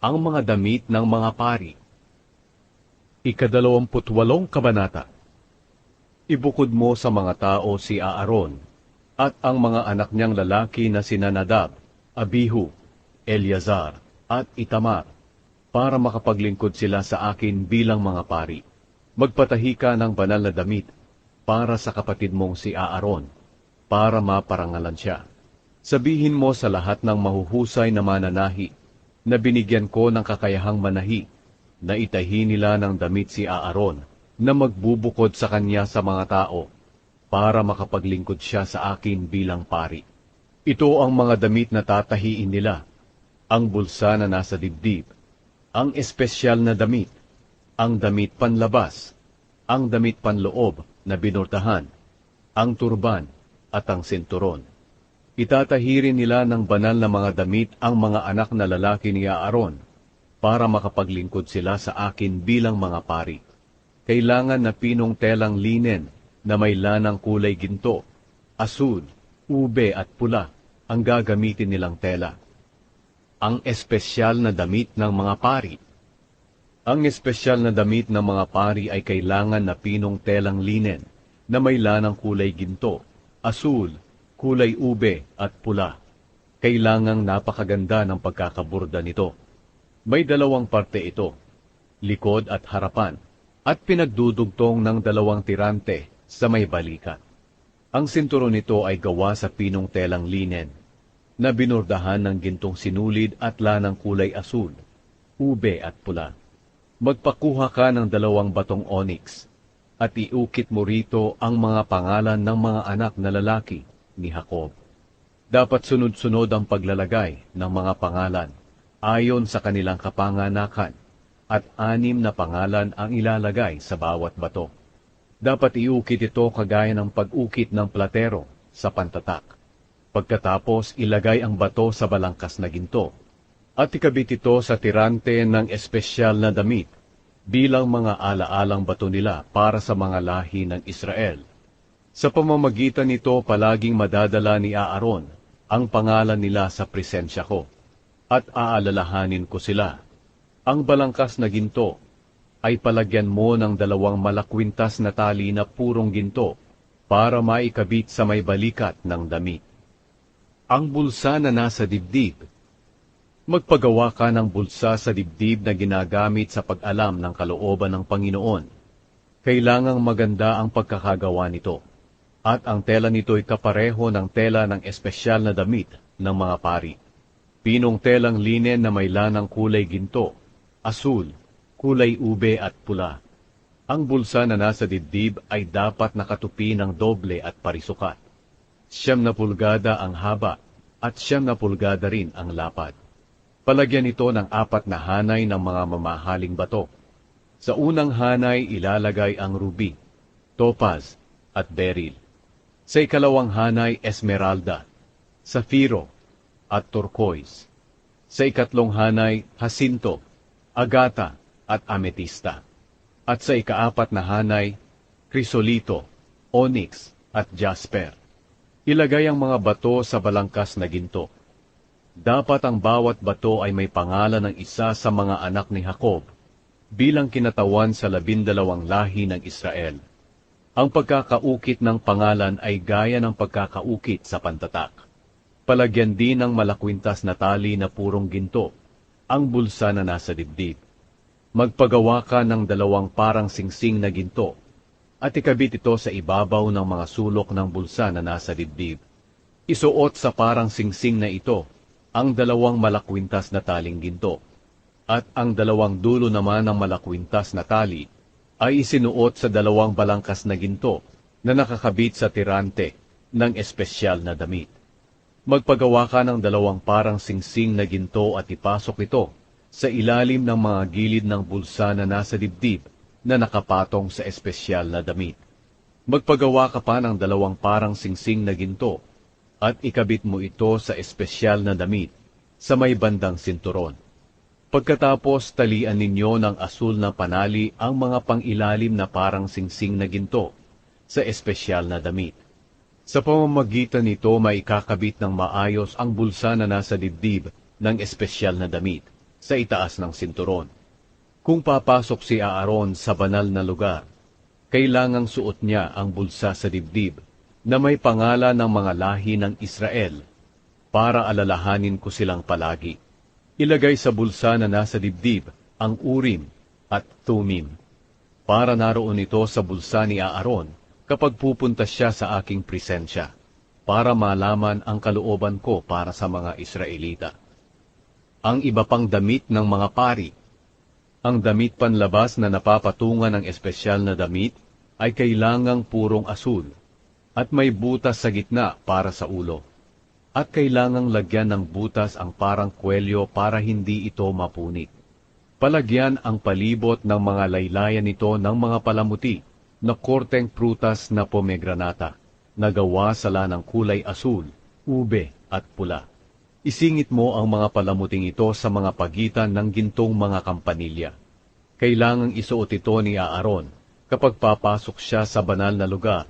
Ang mga damit ng mga pari. Ika-28 kabanata. Ibukod mo sa mga tao si Aaron, at ang mga anak niyang lalaki na sina Nadab, Abihu, Eleazar, at Itamar, para makapaglingkod sila sa akin bilang mga pari. Magpatahi ka ng banal na damit para sa kapatid mong si Aaron, para maparangalan siya. Sabihin mo sa lahat ng mahuhusay na mananahi, na binigyan ko ng kakayahang manahi, na itahi nila ng damit si Aaron, na magbubukod sa kanya sa mga tao, para makapaglingkod siya sa akin bilang pari. Ito ang mga damit na tatahiin nila: ang bulsa na nasa dibdib, ang espesyal na damit, ang damit panlabas, ang damit panloob na binurtahan, ang turban, at ang sinturon. Itatahirin nila ng banal na mga damit ang mga anak na lalaki ni Aaron, para makapaglingkod sila sa akin bilang mga pari. Kailangan na pinong telang linen na may lanang kulay ginto, asul, ube at pula ang gagamitin nilang tela. Ang espesyal na damit ng mga pari. Ang espesyal na damit ng mga pari ay kailangan na pinong telang linen na may lanang kulay ginto, asul, kulay ube at pula. Kailangang napakaganda ng pagkakaburda nito. May dalawang parte ito, likod at harapan, at pinagdudugtong ng dalawang tirante sa may balikat. Ang sinturon nito ay gawa sa pinong telang linen, na binurdahan ng gintong sinulid at lanang kulay asul, ube at pula. Magpakuha ka ng 2 batong onyx, at iukit mo rito ang mga pangalan ng mga anak na lalaki ni Jacob. Dapat sunod-sunod ang paglalagay ng mga pangalan, ayon sa kanilang kapanganakan, at 6 na pangalan ang ilalagay sa bawat bato. Dapat iukit ito kagaya ng pag-ukit ng platero sa pantatak. Pagkatapos ilagay ang bato sa balangkas na ginto, at ikabit ito sa tirante ng espesyal na damit, bilang mga alaalang bato nila para sa mga lahi ng Israel. Sa pamamagitan nito palaging madadala ni Aaron ang pangalan nila sa presensya ko, at aalalahanin ko sila. Ang balangkas na ginto ay palagyan mo ng 2 malakwintas na tali na purong ginto, para maikabit sa may balikat ng damit. Ang bulsa na nasa dibdib. Magpagawa ka ng bulsa sa dibdib na ginagamit sa pag-alam ng kalooban ng Panginoon. Kailangang maganda ang pagkakagawa nito, at ang tela nito'y kapareho ng tela ng espesyal na damit ng mga pari. Pinong telang linen na may lanang kulay ginto, asul, kulay ube at pula. Ang bulsa na nasa dibdib ay dapat nakatupi ng doble at parisukat. 9 pulgada ang haba, at 9 pulgada rin ang lapad. Palagyan ito ng 4 na hanay ng mga mamahaling bato. Sa unang hanay ilalagay ang ruby, topaz, at beryl. Sa ikalawang hanay esmeralda, safiro, at turquoise. Sa ikatlong hanay jacinto, agata, at ametista. At sa ika-4 na hanay, krisolito, onyx, at jasper. Ilagay ang mga bato sa balangkas na ginto. Dapat ang bawat bato ay may pangalan ng isa sa mga anak ni Jacob, bilang kinatawan sa 12 lahi ng Israel. Ang pagkakaukit ng pangalan ay gaya ng pagkakaukit sa pantatak. Palagyan din ng malakwintas na tali na purong ginto ang bulsa na nasa dibdib. Magpagawa ka ng 2 parang singsing na ginto, at ikabit ito sa ibabaw ng mga sulok ng bulsa na nasa dibdib. Isuot sa parang singsing na ito ang 2 malakwintas na taling ginto, at ang 2 dulo naman ng malakwintas na tali ay isinuot sa 2 balangkas na ginto na nakakabit sa tirante ng espesyal na damit. Magpagawa ka ng 2 parang singsing na ginto at ipasok ito sa ilalim ng mga gilid ng bulsa na nasa dibdib na nakapatong sa espesyal na damit. Magpagawa ka pa ng 2 parang singsing na ginto at ikabit mo ito sa espesyal na damit sa may bandang sinturon. Pagkatapos talian ninyo ng asul na panali ang mga pangilalim na parang singsing na ginto sa espesyal na damit. Sa pamamagitan nito maikakabit ng maayos ang bulsa na nasa dibdib ng espesyal na damit sa itaas ng sinturon. Kung papasok si Aaron sa banal na lugar, kailangang suot niya ang bulsa sa dibdib na may pangalan ng mga lahi ng Israel para alalahanin ko silang palagi. Ilagay sa bulsa na nasa dibdib ang Urim at Thummim, para naroon ito sa bulsa ni Aaron kapag pupunta siya sa aking presensya, para malaman ang kalooban ko para sa mga Israelita. Ang iba pang damit ng mga pari. Ang damit panlabas na napapatungan ng espesyal na damit ay kailangang purong asul at may butas sa gitna para sa ulo. At kailangang lagyan ng butas ang parang kwelyo para hindi ito mapunit. Palagyan ang palibot ng mga laylayan nito ng mga palamuti na korteng prutas na pomegranata, na gawa sa lanang kulay asul, ube at pula. Isingit mo ang mga palamuting ito sa mga pagitan ng gintong mga kampanilya. Kailangang isuot ito ni Aaron kapag papasok siya sa banal na lugar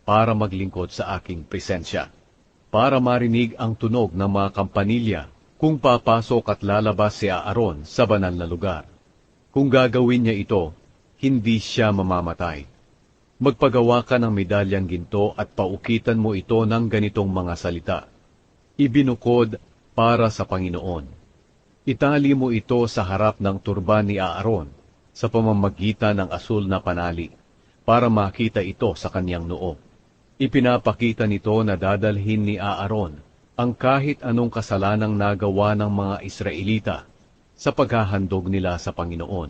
para maglingkod sa aking presensya, para marinig ang tunog ng mga kampanilya kung papasok at lalabas si Aaron sa banal na lugar. Kung gagawin niya ito, hindi siya mamamatay. Magpagawa ka ng medalyang ginto at paukitan mo ito ng ganitong mga salita. Ibinukod para sa Panginoon. Itali mo ito sa harap ng turban ni Aaron sa pamamagitan ng asul na panali, para makita ito sa kanyang noo. Ipinapakita nito na dadalhin ni Aaron ang kahit anong kasalanang nagawa ng mga Israelita sa paghahandog nila sa Panginoon.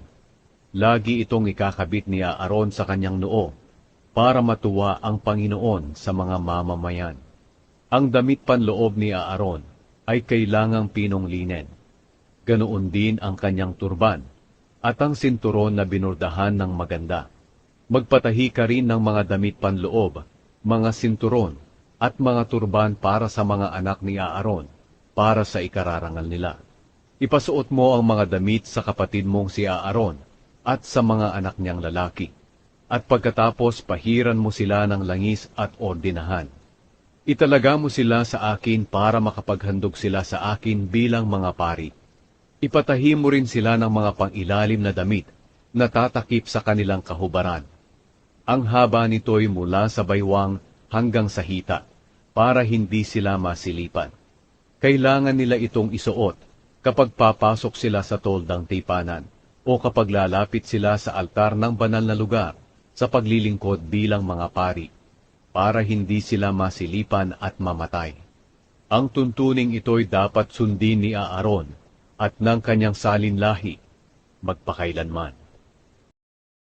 Lagi itong ikakabit ni Aaron sa kanyang noo para matuwa ang Panginoon sa mga mamamayan. Ang damit panloob ni Aaron ay kailangang pinong linen. Ganoon din ang kanyang turban at ang sinturon na binurdahan ng maganda. Magpatahi ka rin ng mga damit panloob, mga sinturon, at mga turban para sa mga anak ni Aaron, para sa ikararangal nila. Ipasuot mo ang mga damit sa kapatid mong si Aaron at sa mga anak niyang lalaki, at pagkatapos pahiran mo sila ng langis at ordinahan. Italaga mo sila sa akin para makapaghandog sila sa akin bilang mga pari. Ipatahi mo rin sila ng mga pangilalim na damit na tatakip sa kanilang kahubaran. Ang haba nito'y mula sa baywang hanggang sa hita, para hindi sila masilipan. Kailangan nila itong isuot kapag papasok sila sa toldang tipanan o kapag lalapit sila sa altar ng banal na lugar sa paglilingkod bilang mga pari, para hindi sila masilipan at mamatay. Ang tuntuning ito'y dapat sundin ni Aaron at ng kanyang salinlahi magpakailanman.